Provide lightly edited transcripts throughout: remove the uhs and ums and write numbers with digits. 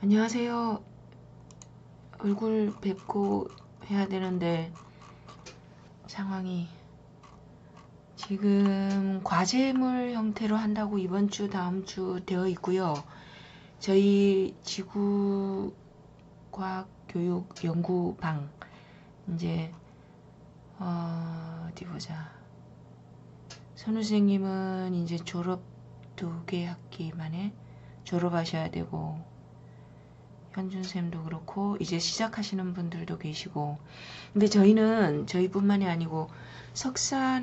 안녕하세요. 얼굴 뵙고 해야 되는데 상황이 지금 과제물 형태로 한다고 이번 주 다음 주 되어 있고요. 저희 지구과학교육연구방 이제 어디 보자. 선우 선생님은 이제 졸업 2개 학기 만에 졸업하셔야 되고, 현준쌤도 그렇고 이제 시작하시는 분들도 계시고, 근데 저희는 저희뿐만이 아니고 석사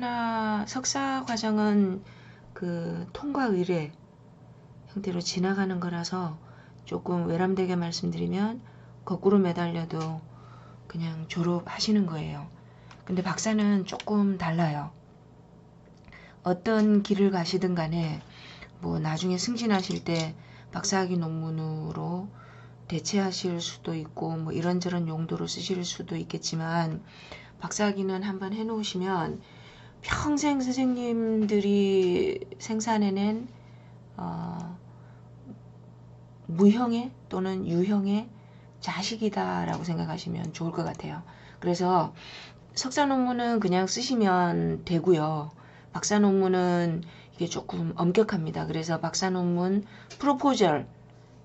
과정은 그 통과 의뢰 형태로 지나가는 거라서 조금 외람되게 말씀드리면 거꾸로 매달려도 그냥 졸업하시는 거예요. 근데 박사는 조금 달라요. 어떤 길을 가시든 간에 뭐 나중에 승진하실 때 박사학위 논문으로 대체하실 수도 있고 뭐 이런저런 용도로 쓰실 수도 있겠지만, 박사학위는 한번 해놓으시면 평생 선생님들이 생산해낸 무형의 또는 유형의 자식이다라고 생각하시면 좋을 것 같아요. 그래서 석사 논문은 그냥 쓰시면 되고요. 박사 논문은 이게 조금 엄격합니다. 그래서 박사 논문 프로포절,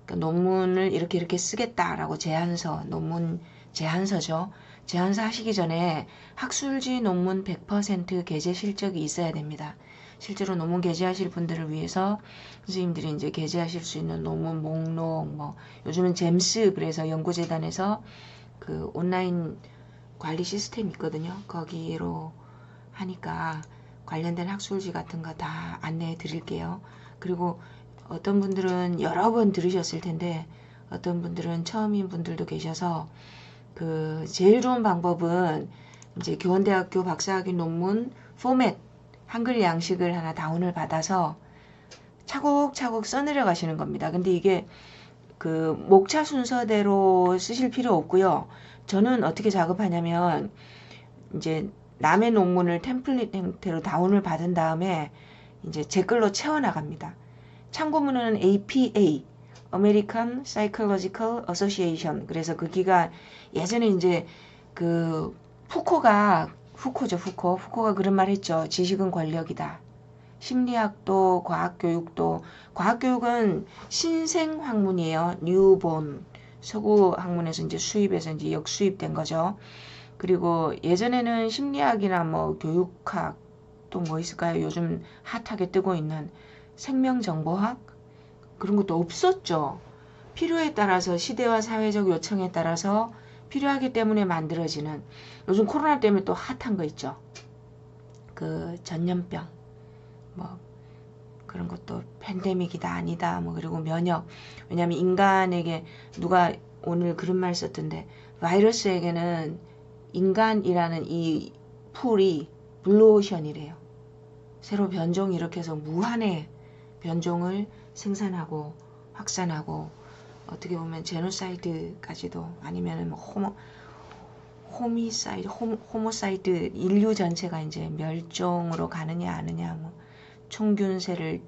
그러니까 논문을 이렇게 쓰겠다라고 제안서, 논문 제안서죠. 제안서 하시기 전에 학술지 논문 100% 게재 실적이 있어야 됩니다. 실제로 논문 게재하실 분들을 위해서 선생님들이 이제 게재하실 수 있는 논문 목록, 뭐 요즘은 잼스, 그래서 연구재단에서 그 온라인 관리 시스템이 있거든요. 거기로 하니까 관련된 학술지 같은 거 다 안내해 드릴게요. 그리고 어떤 분들은 여러 번 들으셨을 텐데 어떤 분들은 처음인 분들도 계셔서, 그 제일 좋은 방법은 이제 교원대학교 박사학위 논문 포맷 한글 양식을 하나 다운을 받아서 차곡차곡 써내려 가시는 겁니다. 근데 이게 그 목차 순서대로 쓰실 필요 없고요. 저는 어떻게 작업하냐면 이제 남의 논문을 템플릿 형태로 다운을 받은 다음에 이제 제 걸로 채워 나갑니다. 참고문은 APA, American Psychological Association. 그래서 그 기관, 예전에 이제 그 후코가 그런 말 했죠. 지식은 권력이다. 심리학도 과학교육도, 과학교육은 신생학문이에요. 뉴본. 서구 학문에서 이제 수입해서 이제 역수입된 거죠. 그리고 예전에는 심리학이나 뭐 교육학 또 뭐 있을까요? 요즘 핫하게 뜨고 있는 생명정보학, 그런 것도 없었죠. 필요에 따라서, 시대와 사회적 요청에 따라서 필요하기 때문에 만들어지는, 요즘 코로나 때문에 또 핫한 거 있죠. 그 전염병 뭐 그런 것도 팬데믹이다 아니다 뭐, 그리고 면역. 왜냐하면 인간에게, 누가 오늘 그런 말 썼던데, 바이러스에게는 인간이라는 이 풀이 블루오션이래요. 새로 변종이 이렇게 해서 무한의 변종을 생산하고 확산하고, 어떻게 보면 제노사이드까지도, 아니면 호모사이드, 인류 전체가 이제 멸종으로 가느냐 아느냐, 뭐 총균세를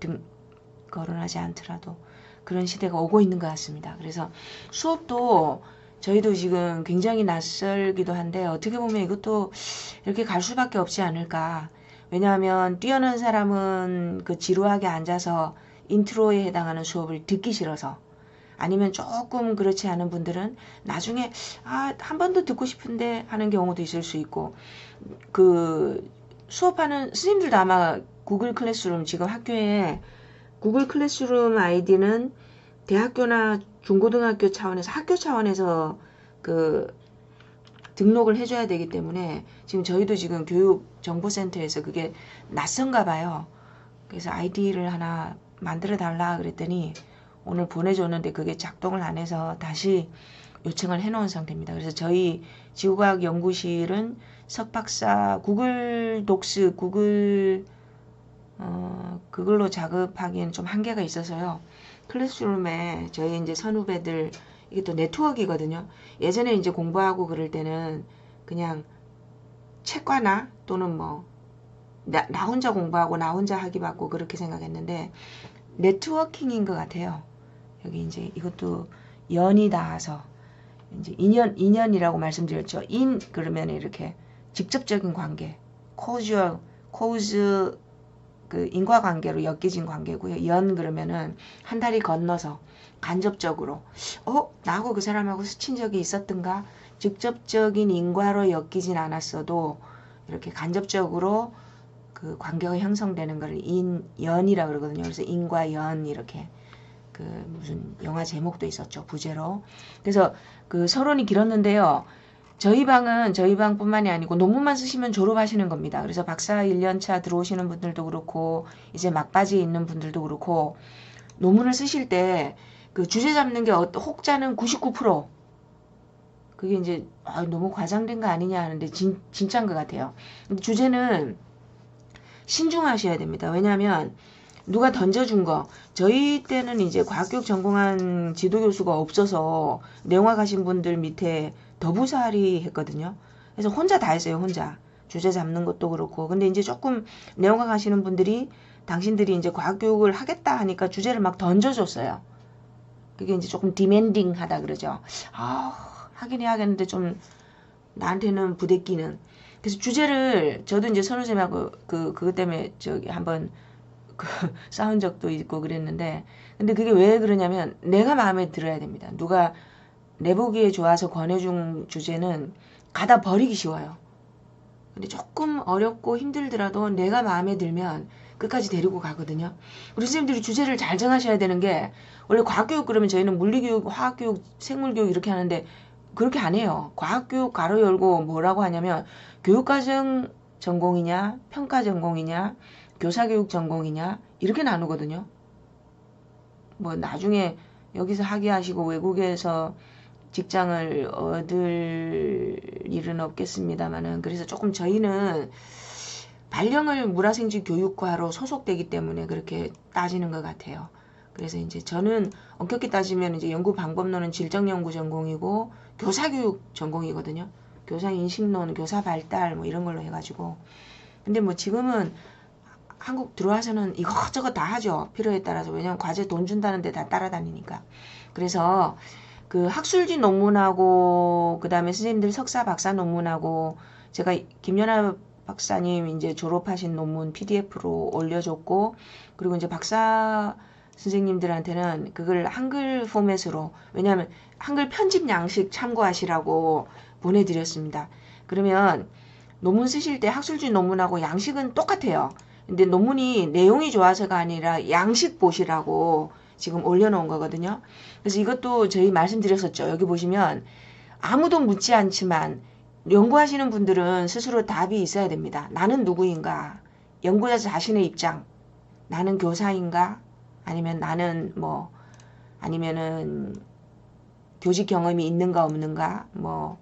거론하지 않더라도 그런 시대가 오고 있는 것 같습니다. 그래서 수업도 저희도 지금 굉장히 낯설기도 한데 어떻게 보면 이것도 이렇게 갈 수밖에 없지 않을까. 왜냐하면 뛰어난 사람은 그 지루하게 앉아서 인트로에 해당하는 수업을 듣기 싫어서, 아니면 조금 그렇지 않은 분들은 나중에 한 번 더 듣고 싶은데 하는 경우도 있을 수 있고, 그 수업하는 선생님들도 아마 구글 클래스룸, 지금 학교에 구글 클래스룸 아이디는 대학교나 중고등학교 차원에서, 학교 차원에서 그 등록을 해줘야 되기 때문에 지금 저희도 지금 교육정보센터에서 그게 낯선가 봐요. 그래서 아이디를 하나 만들어 달라 그랬더니 오늘 보내줬는데 그게 작동을 안 해서 다시 요청을 해놓은 상태입니다. 그래서 저희 지구과학연구실은 석박사 구글 독스, 그걸로 작업하기에는 좀 한계가 있어서요. 클래스룸에 저희 이제 선후배들, 이게 또 네트워크이거든요. 예전에 이제 공부하고 그럴 때는 그냥 책과나 또는 뭐 나 혼자 공부하고 나 혼자 학위 받고 그렇게 생각했는데, 네트워킹인 것 같아요. 여기 이제 이것도 연이 닿아서 이제 인연이라고 말씀드렸죠. 인 그러면 이렇게 직접적인 관계, cause 그 인과관계로 엮여진 관계고요. 연 그러면은 한 다리 건너서 간접적으로 나하고 그 사람하고 스친 적이 있었던가? 직접적인 인과로 엮이진 않았어도 이렇게 간접적으로 그 관계가 형성되는 걸 인연이라 그러거든요. 그래서 인과 연 이렇게 그 무슨 영화 제목도 있었죠. 부제로. 그래서 그 서론이 길었는데요. 저희 방뿐만이 아니고 논문만 쓰시면 졸업하시는 겁니다. 그래서 박사 1년차 들어오시는 분들도 그렇고 이제 막바지에 있는 분들도 그렇고 논문을 쓰실 때 그 주제 잡는 게 혹자는 99% 그게 이제 너무 과장된 거 아니냐 하는데 진짜인 것 같아요. 근데 주제는 신중하셔야 됩니다. 왜냐하면 누가 던져준 거 저희 때는 이제 과학교육 전공한 지도교수가 없어서 내용학 하신 분들 밑에 더부살이 했거든요. 그래서 혼자 다 했어요. 혼자. 주제 잡는 것도 그렇고. 근데 이제 조금 내용학 하시는 분들이 당신들이 이제 과학교육을 하겠다 하니까 주제를 막 던져줬어요. 그게 이제 조금 디맨딩하다 그러죠. 하긴 해야겠는데 좀 나한테는 부대끼는. 그래서 주제를 저도 이제 선우쌤하고 그것 때문에 저기 한번 싸운 적도 있고 그랬는데 근데 그게 왜 그러냐면 내가 마음에 들어야 됩니다. 누가 내보기에 좋아서 권해준 주제는 가다 버리기 쉬워요. 근데 조금 어렵고 힘들더라도 내가 마음에 들면 끝까지 데리고 가거든요. 우리 선생님들이 주제를 잘 정하셔야 되는 게 원래 과학교육 그러면 저희는 물리교육, 화학교육, 생물교육 이렇게 하는데 그렇게 안 해요. 과학교육 가로 열고 뭐라고 하냐면 교육과정 전공이냐 평가 전공이냐 교사교육 전공이냐 이렇게 나누거든요. 뭐 나중에 여기서 학위하시고 외국에서 직장을 얻을 일은 없겠습니다만은 그래서 조금 저희는 발령을 물화생쥐 교육과로 소속되기 때문에 그렇게 따지는 것 같아요. 그래서 이제 저는 엄격히 따지면 이제 연구 방법론은 질적연구 전공이고 교사교육 전공이거든요. 교사 인식론, 교사 발달 뭐 이런 걸로 해가지고 근데 뭐 지금은 한국 들어와서는 이것저것 다 하죠. 필요에 따라서. 왜냐면 과제 돈 준다는데 다 따라다니니까. 그래서 그 학술지 논문하고 그 다음에 선생님들 석사 박사 논문하고 제가 김연아 박사님 이제 졸업하신 논문 PDF로 올려줬고 그리고 이제 박사 선생님들한테는 그걸 한글 포맷으로 왜냐하면 한글 편집 양식 참고하시라고 보내드렸습니다. 그러면 논문 쓰실 때 학술지 논문하고 양식은 똑같아요. 근데 논문이 내용이 좋아서가 아니라 양식 보시라고 지금 올려놓은 거거든요. 그래서 이것도 저희 말씀드렸었죠. 여기 보시면 아무도 묻지 않지만 연구하시는 분들은 스스로 답이 있어야 됩니다. 나는 누구인가? 연구자 자신의 입장. 나는 교사인가? 아니면 나는 뭐 아니면은 교직 경험이 있는가 없는가? 뭐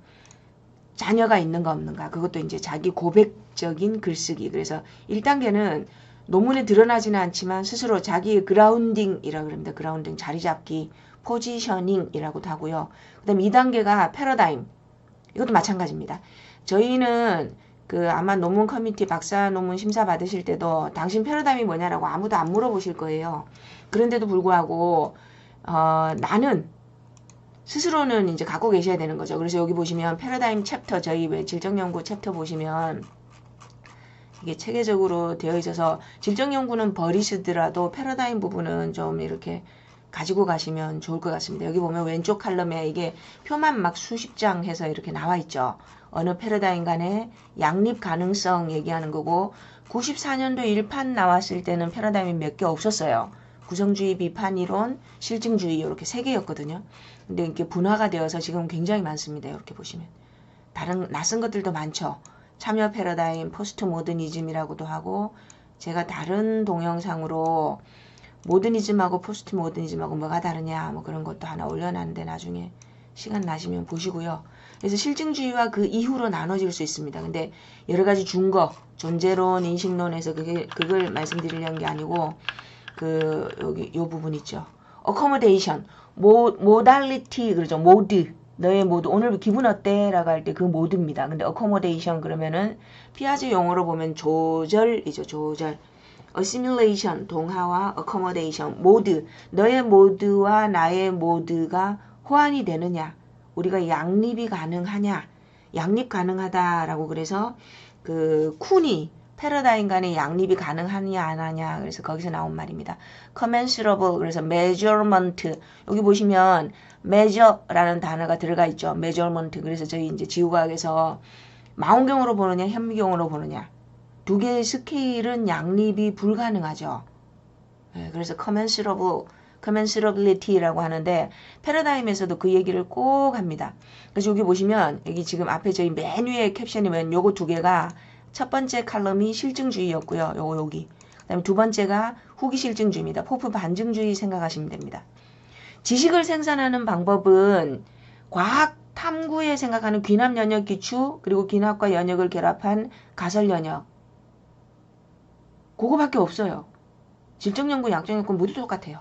자녀가 있는가 없는가? 그것도 이제 자기 고백적인 글쓰기. 그래서 1단계는 논문에 드러나지는 않지만 스스로 자기의 그라운딩이라고 그럽니다. 그라운딩 자리 잡기, 포지셔닝이라고도 하고요. 그 다음에 2단계가 패러다임. 이것도 마찬가지입니다. 저희는 그 아마 논문 커뮤니티 박사 논문 심사 받으실 때도 당신 패러다임이 뭐냐라고 아무도 안 물어보실 거예요. 그런데도 불구하고 나는 스스로는 이제 갖고 계셔야 되는 거죠. 그래서 여기 보시면 패러다임 챕터 저희 왜 질적연구 챕터 보시면 이게 체계적으로 되어 있어서 질적연구는 버리시더라도 패러다임 부분은 좀 이렇게 가지고 가시면 좋을 것 같습니다. 여기 보면 왼쪽 칼럼에 이게 표만 막 수십 장 해서 이렇게 나와 있죠. 어느 패러다임 간의 양립 가능성 얘기하는 거고 94년도 1판 나왔을 때는 패러다임이 몇 개 없었어요. 구성주의, 비판이론, 실증주의 이렇게 3개였거든요. 근데 이렇게 분화가 되어서 지금 굉장히 많습니다. 이렇게 보시면. 다른 낯선 것들도 많죠. 참여 패러다임, 포스트 모더니즘이라고도 하고 제가 다른 동영상으로 모더니즘하고 포스트 모더니즘하고 뭐가 다르냐 뭐 그런 것도 하나 올려놨는데 나중에 시간 나시면 보시고요. 그래서 실증주의와 그 이후로 나눠질 수 있습니다. 근데 여러 가지 준거, 존재론, 인식론에서 그걸 말씀드리려는 게 아니고 여기 요 부분 있죠. accommodation, modality 그러죠. 모드, 너의 모드. 오늘 기분 어때? 라고 할 때 그 모드입니다. 근데 accommodation 그러면은 피아제 용어로 보면 조절이죠. 조절. assimilation, 동화와 accommodation, 모드. 너의 모드와 나의 모드가 호환이 되느냐, 우리가 양립이 가능하냐, 양립 가능하다라고 그래서 그 쿤이 패러다임 간의 양립이 가능하냐 안 하냐 그래서 거기서 나온 말입니다. commensurable 그래서 measurement 여기 보시면 measure라는 단어가 들어가 있죠. measurement 그래서 저희 이제 지구과학에서 망원경으로 보느냐 현미경으로 보느냐 두 개의 스케일은 양립이 불가능하죠. 네, 그래서 commensurability라고 하는데 패러다임에서도 그 얘기를 꼭 합니다. 그래서 여기 보시면 여기 지금 앞에 저희 맨 위에 캡션이면 요거 두 개가 첫 번째 칼럼이 실증주의였고요. 요거 여기. 그다음에 두 번째가 후기 실증주의입니다. 포프 반증주의 생각하시면 됩니다. 지식을 생산하는 방법은 과학 탐구에 생각하는 귀납 연역 기추 그리고 귀납과 연역을 결합한 가설 연역 그거밖에 없어요. 질적 연구, 약적 연구 모두 똑같아요.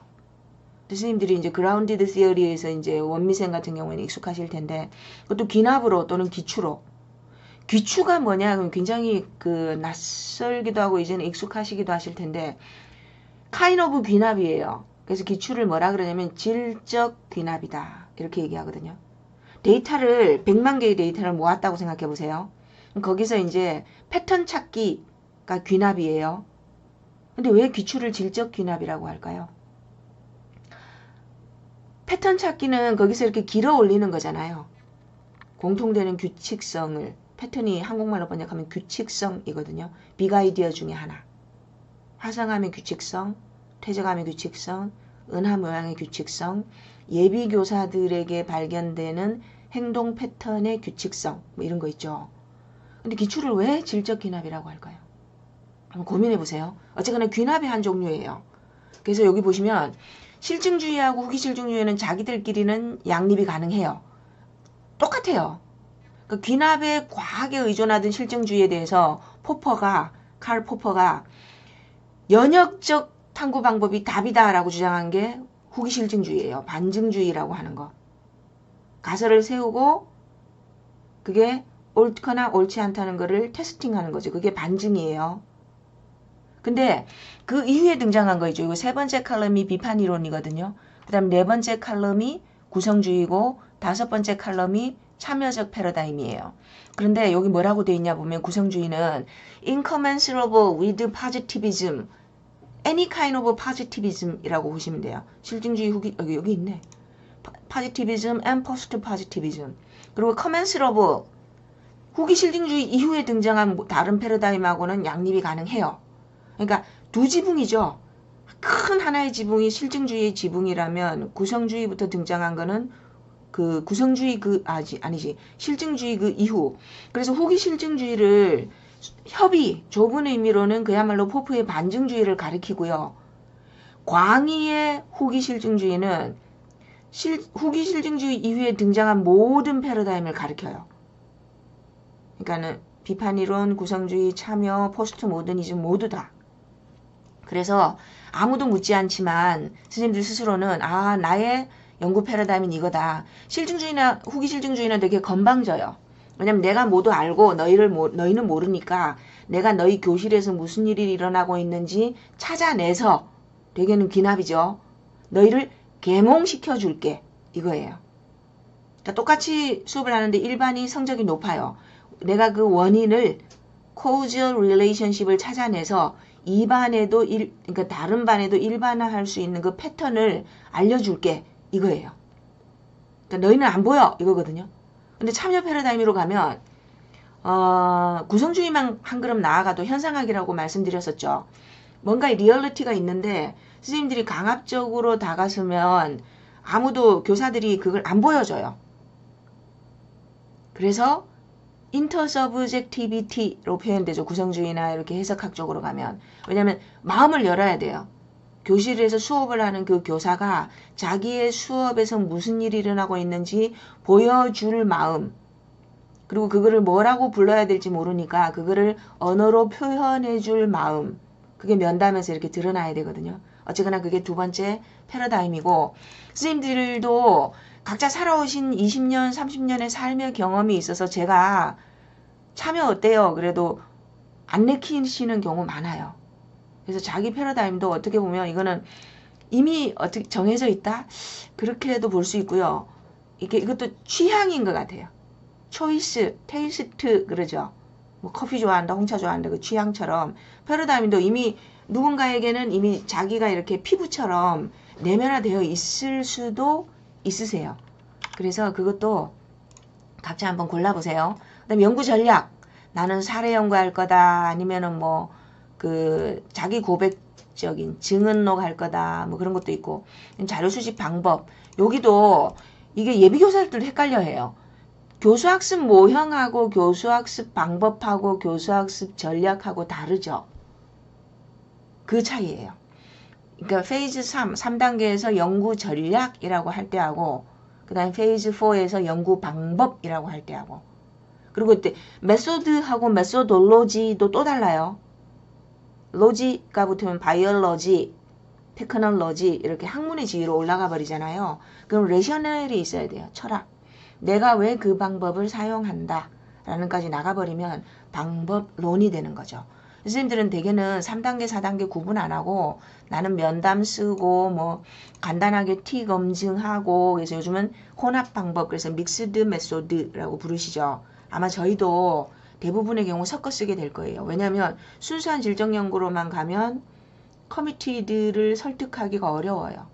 교수님들이 이제 그라운디드 시어리에서 이제 원미생 같은 경우에는 익숙하실 텐데 그것도 귀납으로 또는 기추로 귀추가 뭐냐 그럼 굉장히 그 낯설기도 하고 이제는 익숙하시기도 하실 텐데 kind of 귀납이에요. 그래서 기추를 뭐라 그러냐면 질적 귀납이다 이렇게 얘기하거든요. 데이터를 100만 개의 데이터를 모았다고 생각해 보세요. 거기서 이제 패턴 찾기가 귀납이에요. 근데 왜 기추를 질적 귀납이라고 할까요? 패턴 찾기는 거기서 이렇게 길어 올리는 거잖아요. 공통되는 규칙성을 패턴이 한국말로 번역하면 규칙성이거든요. 빅 아이디어 중에 하나. 화성함의 규칙성, 퇴적함의 규칙성, 은하 모양의 규칙성, 예비 교사들에게 발견되는 행동 패턴의 규칙성 뭐 이런 거 있죠. 근데 기출을 왜 질적 귀납이라고 할까요? 한번 고민해 보세요. 어쨌거나 귀납의 한 종류예요. 그래서 여기 보시면 실증주의하고 후기실증주의는 자기들끼리는 양립이 가능해요. 똑같아요. 그 귀납에 과하게 의존하던 실증주의에 대해서 칼 포퍼가 연역적 탐구 방법이 답이다라고 주장한 게 후기실증주의예요. 반증주의라고 하는 거. 가설을 세우고 그게 옳거나 옳지 않다는 거를 테스팅하는 거죠. 그게 반증이에요. 근데 그 이후에 등장한 거 있죠. 이거 세 번째 칼럼이 비판이론이거든요. 그 다음 네 번째 칼럼이 구성주의고 다섯 번째 칼럼이 참여적 패러다임이에요. 그런데 여기 뭐라고 돼 있냐 보면 구성주의는 incommensurable with positivism, any kind of positivism이라고 보시면 돼요. 실증주의 후기 여기 있네. positivism and post-positivism. 그리고 commensurable 후기 실증주의 이후에 등장한 다른 패러다임하고는 양립이 가능해요. 그러니까 두 지붕이죠. 큰 하나의 지붕이 실증주의의 지붕이라면 구성주의부터 등장한 거는 그 구성주의 아니지 실증주의 그 이후. 그래서 후기 실증주의를 협의 좁은 의미로는 그야말로 포프의 반증주의를 가리키고요. 광의의 후기 실증주의는 후기 실증주의 이후에 등장한 모든 패러다임을 가리켜요. 그러니까는 비판이론, 구성주의, 참여, 포스트 모더니즘 모두 다. 그래서 아무도 묻지 않지만 선생님들 스스로는 나의 연구 패러다임은 이거다. 실증주의나 후기 실증주의는 되게 건방져요. 왜냐면 내가 모두 알고 너희는 모르니까 내가 너희 교실에서 무슨 일이 일어나고 있는지 찾아내서 되게는 귀납이죠. 너희를 계몽시켜 줄게. 이거예요. 그러니까 똑같이 수업을 하는데 1반이 성적이 높아요. 내가 그 원인을 causal relationship을 찾아내서 2반에도 그러니까 다른 반에도 일반화할 수 있는 그 패턴을 알려줄게. 이거예요. 그러니까 너희는 안 보여. 이거거든요. 근데 참여 패러다임으로 가면 구성주의만 한 걸음 나아가도 현상학이라고 말씀드렸었죠. 뭔가 리얼리티가 있는데 선생님들이 강압적으로 다가서면 아무도 교사들이 그걸 안 보여줘요. 그래서 intersubjectivity로 표현되죠. 구성주의나 이렇게 해석학적으로 가면. 왜냐하면 마음을 열어야 돼요. 교실에서 수업을 하는 그 교사가 자기의 수업에서 무슨 일이 일어나고 있는지 보여줄 마음, 그리고 그거를 뭐라고 불러야 될지 모르니까 그거를 언어로 표현해 줄 마음, 그게 면담에서 이렇게 드러나야 되거든요. 어쨌거나 그게 두 번째 패러다임이고, 선생님들도 각자 살아오신 20년, 30년의 삶의 경험이 있어서 제가 참여 어때요? 그래도 안 내키시는 경우 많아요. 그래서 자기 패러다임도 어떻게 보면 이거는 이미 어떻게 정해져 있다? 그렇게도 볼 수 있고요. 이것도 취향인 것 같아요. 초이스, 테이스트 그러죠. 뭐 커피 좋아한다, 홍차 좋아한다 그 취향처럼 패러다임도 이미 누군가에게는 이미 자기가 이렇게 피부처럼 내면화되어 있을 수도 있으세요. 그래서 그것도 각자 한번 골라보세요. 그다음 연구 전략. 나는 사례 연구할 거다. 아니면은 뭐 그 자기 고백적인 증언록 할 거다. 뭐 그런 것도 있고 자료 수집 방법. 여기도 이게 예비교사들도 헷갈려해요. 교수학습 모형하고 교수학습 방법하고 교수학습 전략하고 다르죠. 그 차이예요. 그러니까 페이즈 3단계에서 연구 전략이라고 할 때하고 그 다음에 페이즈 4에서 연구 방법이라고 할 때하고 그리고 이때 메소드하고 메소돌로지도 또 달라요. 로지가 붙으면 바이올로지, 테크놀로지 이렇게 학문의 지위로 올라가 버리잖아요. 그럼 레셔널이 있어야 돼요. 철학. 내가 왜 그 방법을 사용한다 라는까지 나가버리면 방법론이 되는 거죠. 선생님들은 대개는 3단계, 4단계 구분 안 하고 나는 면담 쓰고 뭐 간단하게 티 검증하고 그래서 요즘은 혼합 방법 그래서 믹스드 메소드라고 부르시죠. 아마 저희도 대부분의 경우 섞어 쓰게 될 거예요. 왜냐하면 순수한 질적 연구로만 가면 커미티들을 설득하기가 어려워요.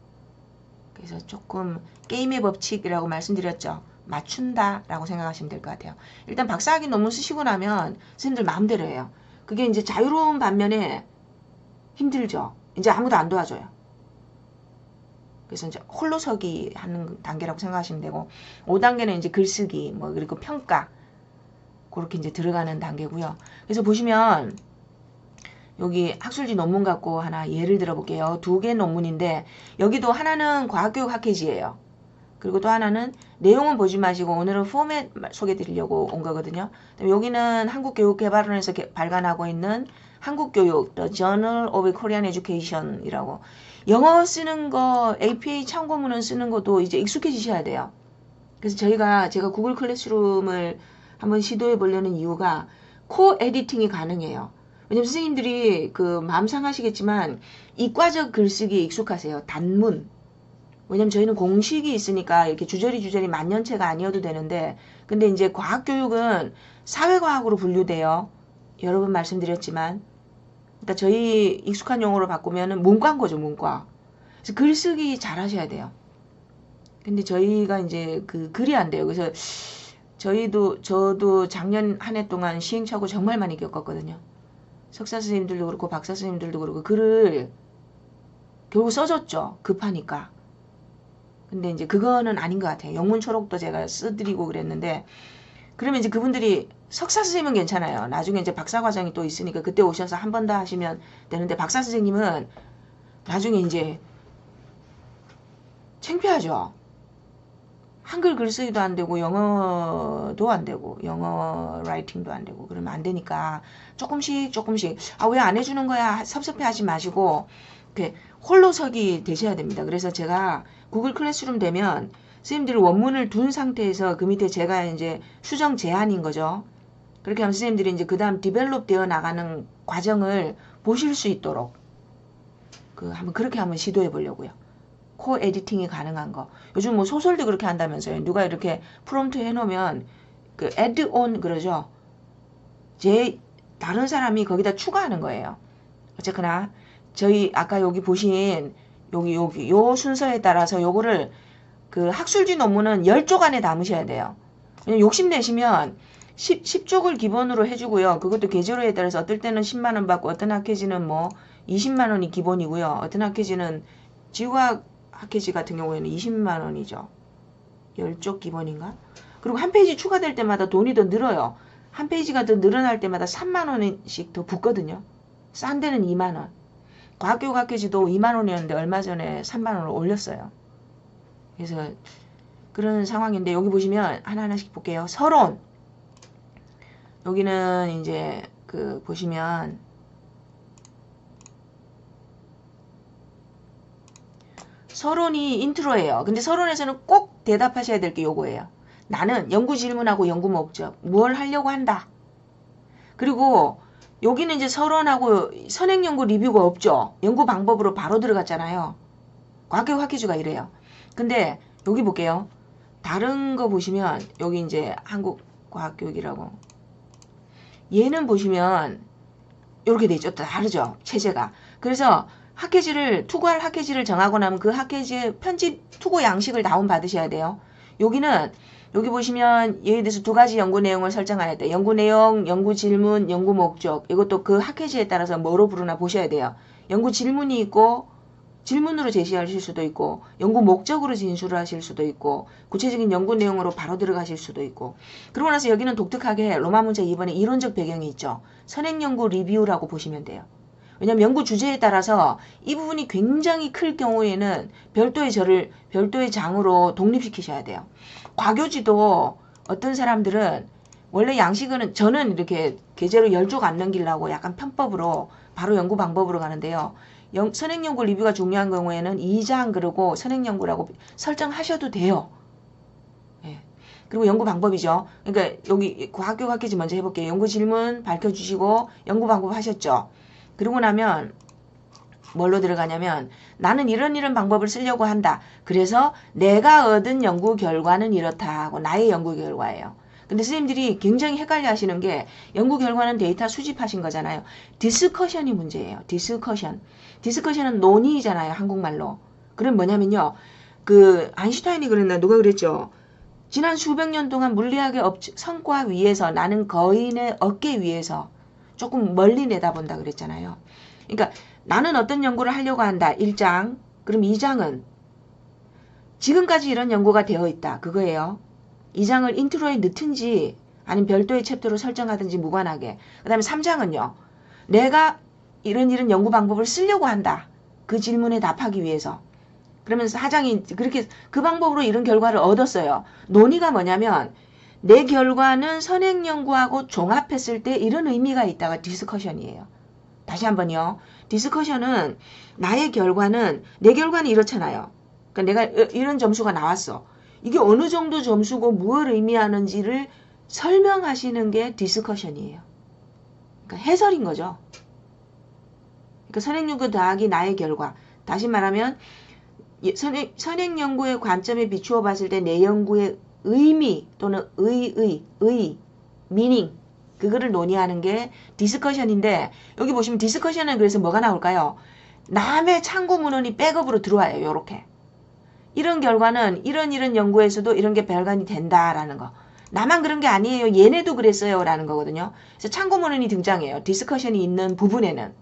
그래서 조금 게임의 법칙이라고 말씀드렸죠. 맞춘다라고 생각하시면 될 것 같아요. 일단 박사학위 논문 쓰시고 나면 선생님들 마음대로 해요. 그게 이제 자유로운 반면에 힘들죠. 이제 아무도 안 도와줘요. 그래서 이제 홀로서기 하는 단계라고 생각하시면 되고 5단계는 이제 글쓰기 뭐 그리고 평가 그렇게 이제 들어가는 단계고요. 그래서 보시면 여기 학술지 논문 갖고 하나 예를 들어 볼게요. 2개 논문인데 여기도 하나는 과학교육 학회지예요. 그리고 또 하나는 내용은 보지 마시고 오늘은 포맷 소개해 드리려고 온 거거든요. 여기는 한국교육개발원에서 발간하고 있는 한국교육 The Journal of Korean Education 이라고 영어 쓰는 거 APA 참고문헌 쓰는 것도 이제 익숙해지셔야 돼요. 그래서 제가 구글 클래스룸을 한번 시도해 보려는 이유가 코 에디팅이 가능해요. 왜냐면 선생님들이 그 마음 상하시겠지만 이과적 글쓰기에 익숙하세요. 단문. 왜냐면 저희는 공식이 있으니까 이렇게 주저리 만년체가 아니어도 되는데 근데 이제 과학교육은 사회과학으로 분류돼요. 여러 번 말씀드렸지만 그러니까 저희 익숙한 용어로 바꾸면은 문과인 거죠. 문과. 그래서 글쓰기 잘 하셔야 돼요. 근데 저희가 이제 그 글이 안 돼요. 그래서 저도 작년 한 해 동안 시행착오 정말 많이 겪었거든요. 석사 선생님들도 그렇고 박사 선생님들도 그렇고 글을 결국 써줬죠. 급하니까. 근데 이제 그거는 아닌 것 같아요. 영문 초록도 제가 써드리고 그랬는데 그러면 이제 그분들이 석사 선생님은 괜찮아요. 나중에 이제 박사 과정이 또 있으니까 그때 오셔서 한 번 더 하시면 되는데 박사 선생님은 나중에 이제 창피하죠. 한글 글쓰기도 안 되고 영어도 안 되고 영어 라이팅도 안 되고 그러면 안 되니까 조금씩 아 왜 안 해주는 거야 섭섭해하지 마시고 이렇게 홀로서기 되셔야 됩니다. 그래서 제가 구글 클래스룸 되면 선생님들이 원문을 둔 상태에서 그 밑에 제가 이제 수정 제한인 거죠. 그렇게 하면 선생님들이 이제 그 다음 디벨롭 되어 나가는 과정을 보실 수 있도록 한번 그렇게 한번 시도해 보려고요. 코 에디팅이 가능한 거. 요즘 뭐 소설도 그렇게 한다면서요. 누가 이렇게 프롬프트 해놓으면 그 add on 그러죠. 다른 사람이 거기다 추가하는 거예요. 어쨌거나 저희 아까 여기 보신 요 순서에 따라서 요거를 그 학술지 논문은 10쪽 안에 담으셔야 돼요. 왜냐면 욕심내시면 10쪽을 기본으로 해주고요. 그것도 계절에 따라서 어떨 때는 10만원 받고 어떤 학회지는 뭐 20만원이 기본이고요. 어떤 학회지는 지구학 학회지 같은 경우에는 20만원이죠. 10쪽 기본인가? 그리고 한 페이지 추가될 때마다 돈이 더 늘어요. 한 페이지가 더 늘어날 때마다 3만원씩 더 붙거든요. 싼 데는 2만원. 과학교육 학회지도 2만원이었는데 얼마 전에 3만원을 올렸어요. 그래서 그런 상황인데 여기 보시면 하나하나씩 볼게요. 서론. 여기는 이제 보시면 서론이 인트로예요. 근데 서론에서는 꼭 대답하셔야 될 게 요거예요. 나는 연구 질문하고 연구 목적, 뭘 하려고 한다. 그리고 여기는 이제 서론하고 선행 연구 리뷰가 없죠. 연구 방법으로 바로 들어갔잖아요. 과학교육 학회지가 이래요. 근데 여기 볼게요. 다른 거 보시면 여기 이제 한국과학교육이라고 얘는 보시면 이렇게 돼 있죠. 또 다르죠. 체제가. 그래서 학회지를 투고할 학회지를 정하고 나면 그 학회지 편집 투고 양식을 다운 받으셔야 돼요. 여기는 여기 보시면 예에 대해서 두 가지 연구 내용을 설정해야 돼. 연구 내용, 연구 질문, 연구 목적. 이것도 그 학회지에 따라서 뭐로 부르나 보셔야 돼요. 연구 질문이 있고 질문으로 제시하실 수도 있고 연구 목적으로 진술을 하실 수도 있고 구체적인 연구 내용으로 바로 들어가실 수도 있고 그러고 나서 여기는 독특하게 로마 문제 2번에 이론적 배경이 있죠. 선행연구 리뷰라고 보시면 돼요. 왜냐하면 연구 주제에 따라서 이 부분이 굉장히 클 경우에는 별도의 장으로 독립시키셔야 돼요. 과교지도 어떤 사람들은 원래 양식은 저는 이렇게 계제로 10쪽 안 넘기려고 약간 편법으로 바로 연구 방법으로 가는데요. 선행연구 리뷰가 중요한 경우에는 2장 그리고 선행연구라고 설정하셔도 돼요. 예. 그리고 연구 방법이죠. 그러니까 여기 과학교 학회지 먼저 해볼게요. 연구 질문 밝혀주시고 연구 방법 하셨죠. 그러고 나면 뭘로 들어가냐면 나는 이런 방법을 쓰려고 한다. 그래서 내가 얻은 연구 결과는 이렇다 하고 나의 연구 결과예요. 근데 선생님들이 굉장히 헷갈려 하시는 게 연구 결과는 데이터 수집하신 거잖아요. 디스커션이 문제예요. 디스커션은 논의잖아요. 한국말로. 그럼 뭐냐면요. 그 아인슈타인이 그랬나 누가 그랬죠. 지난 수백 년 동안 물리학의 성과 위에서 나는 거인의 어깨 위에서 조금 멀리 내다본다 그랬잖아요. 그러니까 나는 어떤 연구를 하려고 한다. 1장. 그럼 2장은 지금까지 이런 연구가 되어 있다. 그거예요. 2장을 인트로에 넣든지 아니면 별도의 챕터로 설정하든지 무관하게. 그 다음에 3장은요. 내가 이런 연구 방법을 쓰려고 한다. 그 질문에 답하기 위해서. 그러면서 4장이 그렇게 그 방법으로 이런 결과를 얻었어요. 논의가 뭐냐면 내 결과는 선행연구하고 종합했을 때 이런 의미가 있다가 디스커션이에요. 다시 한번요. 디스커션은 나의 결과는 내 결과는 이렇잖아요. 그러니까 내가 이런 점수가 나왔어. 이게 어느 정도 점수고 무엇을 의미하는지를 설명하시는 게 디스커션이에요. 그러니까 해설인 거죠. 그러니까 선행연구 더하기 나의 결과. 다시 말하면 선행연구의 관점에 비추어 봤을 때 내 연구의 의미 또는 미닝 그거를 논의하는 게 디스커션인데 여기 보시면 디스커션은 그래서 뭐가 나올까요? 남의 참고 문헌이 백업으로 들어와요. 요렇게. 이런 결과는 이런 연구에서도 이런 게 발견이 된다라는 거. 나만 그런 게 아니에요. 얘네도 그랬어요. 라는 거거든요. 그래서 참고문헌이 등장해요. 디스커션이 있는 부분에는.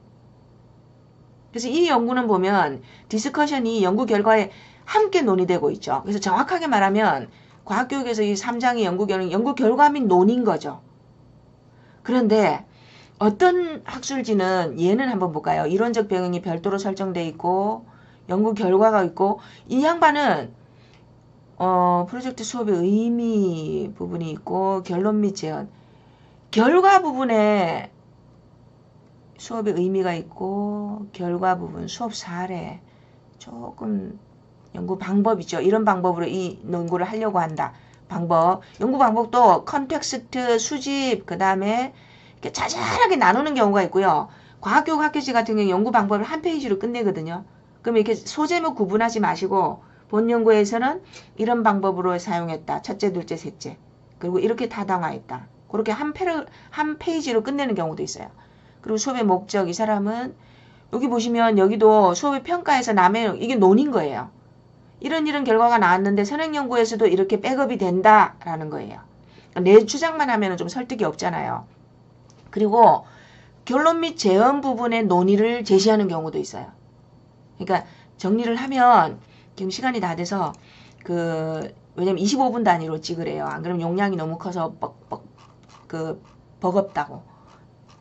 그래서 이 연구는 보면 디스커션이 연구 결과에 함께 논의되고 있죠. 그래서 정확하게 말하면 과학교육에서 이 3장의 연구 결과 및 논의인 거죠. 그런데 어떤 학술지는 얘는 한번 볼까요? 이론적 배경이 별도로 설정돼 있고 연구 결과가 있고 이 양반은 프로젝트 수업의 의미 부분이 있고 결론 및 제언 결과 부분에 수업의 의미가 있고 결과 부분 수업 사례 조금 연구 방법이죠. 이런 방법으로 이 연구를 하려고 한다. 방법 연구 방법도 컨텍스트 수집 그 다음에 이렇게 자잘하게 나누는 경우가 있고요. 과학교육 학회지 같은 경우 연구 방법을 한 페이지로 끝내거든요. 그럼 이렇게 소제목 구분하지 마시고 본 연구에서는 이런 방법으로 사용했다. 첫째, 둘째, 셋째. 그리고 이렇게 타당화했다. 그렇게 한 페이지로 끝내는 경우도 있어요. 그리고 수업의 목적, 이 사람은 여기 보시면 여기도 수업의 평가에서 남의 이게 논인 거예요. 이런 결과가 나왔는데 선행연구에서도 이렇게 백업이 된다라는 거예요. 내 주장만 하면 좀 설득이 없잖아요. 그리고 결론 및 제언 부분의 논의를 제시하는 경우도 있어요. 그러니까 정리를 하면 지금 시간이 다 돼서 왜냐면 25분 단위로 찍으래요. 안 그러면 용량이 너무 커서 버겁다고.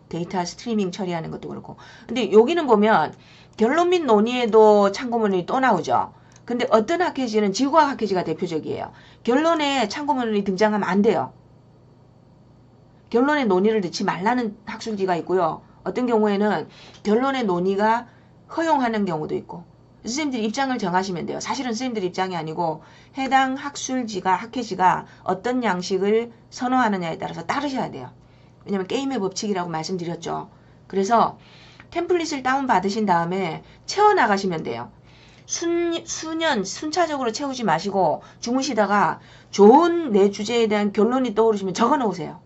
데이터 스트리밍 처리하는 것도 그렇고. 근데 여기는 보면 결론 및 논의에도 참고문헌이 또 나오죠. 근데 어떤 학회지는 지구과학 학회지가 대표적이에요. 결론에 참고문헌이 등장하면 안 돼요. 결론에 논의를 넣지 말라는 학술지가 있고요. 어떤 경우에는 결론의 논의가 허용하는 경우도 있고. 선생님들이 입장을 정하시면 돼요. 사실은 선생님들 입장이 아니고 해당 학회지가 어떤 양식을 선호하느냐에 따라서 따르셔야 돼요. 왜냐면 게임의 법칙이라고 말씀드렸죠. 그래서 템플릿을 다운받으신 다음에 채워나가시면 돼요. 수년 순차적으로 채우지 마시고 주무시다가 좋은 내 주제에 대한 결론이 떠오르시면 적어 놓으세요.